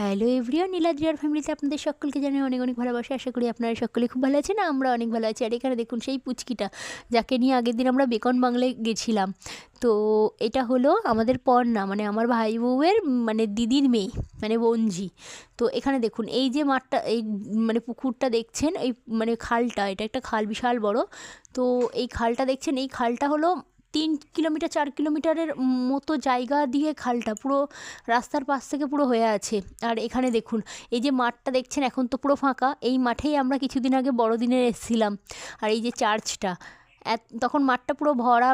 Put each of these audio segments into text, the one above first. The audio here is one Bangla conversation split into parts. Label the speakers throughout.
Speaker 1: হ্যালো এভরিওয়ান, নীলাদ্রিয়ার ফ্যামিলিতে আপনাদের সকলকে জানাই অনেক অনেক ভালোবাসা। আশা করি আপনারা সকলে খুব ভালো আছেন, আমরা অনেক ভালো আছি। আর এখানে দেখুন সেই পুচকিটা, যাকে নিয়ে আগের দিন আমরা বেকন বাংলায় গেছিলাম। তো এটা হলো আমাদের পর্ণা, মানে আমার ভাই বউয়ের মানে দিদির মেয়ে, মানে বোনঝি। তো এখানে দেখুন এই যে মাঠটা, এই মানে পুকুরটা দেখছেন, এই মানে খালটা, এটা একটা খাল বিশাল বড়। তো এই খালটা দেখছেন, এই খালটা হলো 3 কিলোমিটার 4 কিলোমিটারের মতো জায়গা দিয়ে খালটা পুরো রাস্তার পাশ থেকে পুরো হয়ে আছে। আর এখানে দেখুন এই যে মাঠটা দেখছেন, এখন তো পুরো ফাঁকা। এই মাঠেই আমরা কিছুদিন আগে বড়দিনে এসেছিলাম। আর এই যে চার্চটা, তখন মাঠটা পুরো ভরা,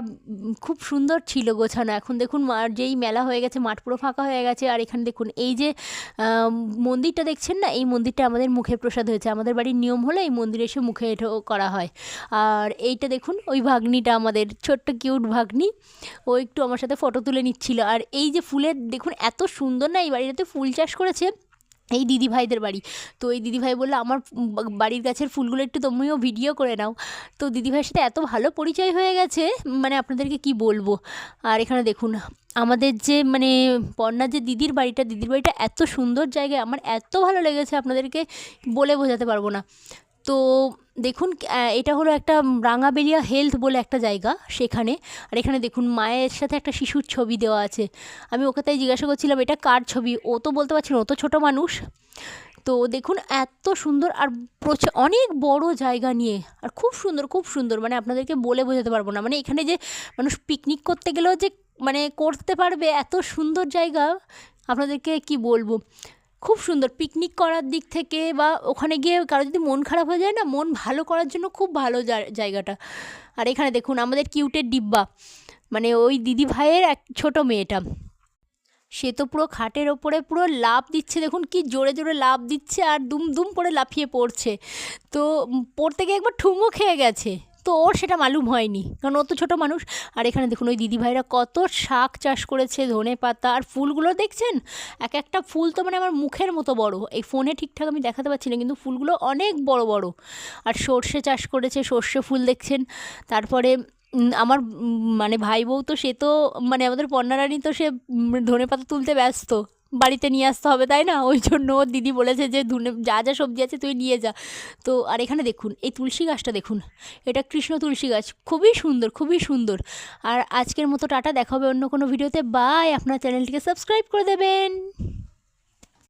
Speaker 1: খুব সুন্দর ছিল গোছানো। এখন দেখুন যেই মেলা হয়ে গেছে, মাঠ পুরো ফাঁকা হয়ে গেছে। আর এখানে দেখুন এই যে মন্দিরটা দেখছেন না, এই মন্দিরটা আমাদের মুখে প্রসাদ হয়েছে। আমাদের বাড়ির নিয়ম হলো এই মন্দিরে এসে মুখে এটাও করা হয়। আর এইটা দেখুন, ওই ভাগ্নিটা আমাদের ছোট্ট কিউট ভাগ্নি, ও একটু আমার সাথে ফটো তুলে নিচ্ছিল। আর এই যে ফুলের দেখুন, এত সুন্দর না, এই বাড়িটাতে ফুল চাষ করেছে এই দিদিভাইদের বাড়ি। তো এই দিদিভাই বললো আমার বাড়ির গাছের ফুলগুলো একটু তুমিও ভিডিও করে নাও। তো দিদিভাইয়ের সাথে এত ভালো পরিচয় হয়ে গেছে, মানে আপনাদেরকে কি বলবো। আর এখানে দেখুন আমাদের যে মানে পর্ণার যে দিদির বাড়িটা এত সুন্দর জায়গায়, আমার এত ভালো লেগেছে, আপনাদেরকে বলে বোঝাতে পারবো না। তো দেখুন এটা হলো একটা রাঙাবেলিয়া হেলথ বলে একটা জায়গা, সেখানে। আর এখানে দেখুন মায়ের সাথে একটা শিশুর ছবি দেওয়া আছে। আমি ওকে তাই জিজ্ঞাসা করছিলাম এটা কার ছবি, ও তো বলতে পারছিল না, ও তো ছোটো মানুষ। তো দেখুন এত সুন্দর, আর অনেক বড় জায়গা নিয়ে, আর খুব সুন্দর খুব সুন্দর, মানে আপনাদেরকে বলে বোঝাতে পারবো না। মানে এখানে যে মানুষ পিকনিক করতে গেলেও যে মানে করতে পারবে, এত সুন্দর জায়গা, আপনাদেরকে কি বলবো। খুব সুন্দর পিকনিক করার দিক থেকে, বা ওখানে গিয়ে কারো যদি মন খারাপ হয়ে যায় না, মন ভালো করার জন্য খুব ভালো জায়গাটা। আর এখানে দেখুন আমাদের কিউটের ডিব্বা, মানে ওই দিদি ভাইয়ের এক ছোটো মেয়েটা, সে তো পুরো খাটের ওপরে পুরো লাফ দিচ্ছে, দেখুন কি জোরে জোরে লাফ দিচ্ছে, আর দুম দুম করে লাফিয়ে পড়ছে। তো পড়তে গিয়ে একবার ঠুঙো খেয়ে গেছে, তো ওর সেটা মালুম হয়নি, কারণ ও তো ছোটো মানুষ। আর এখানে দেখুন ওই দিদিভাইরা কত শাক চাষ করেছে, ধনে পাতা, আর ফুলগুলো দেখছেন, এক একটা ফুল তো মানে আমার মুখের মতো বড়। এই ফোনে ঠিকঠাক আমি দেখাতে পারছি না, কিন্তু ফুলগুলো অনেক বড় বড়। আর সর্ষে চাষ করেছে, সর্ষে ফুল দেখছেন। তারপরে আমার মানে ভাই বউ তো, সে তো মানে আমাদের পর্ণারানী তো, সে ধনেপাতা তুলতে ব্যস্ত, বাড়িতে নিয়ে আসতে হবে তাই না, ওই জন্য ওর দিদি বলেছে যে যা যা সবজি আছে তুই নিয়ে যা। তো আর এখানে দেখুন এই তুলসী গাছটা দেখুন, এটা কৃষ্ণ তুলসী গাছ, খুবই সুন্দর খুবই সুন্দর। আর আজকের মতো টাটা, দেখা হবে অন্য কোনো ভিডিওতে। বাই, আপনার চ্যানেলটিকে সাবস্ক্রাইব করে দেবেন।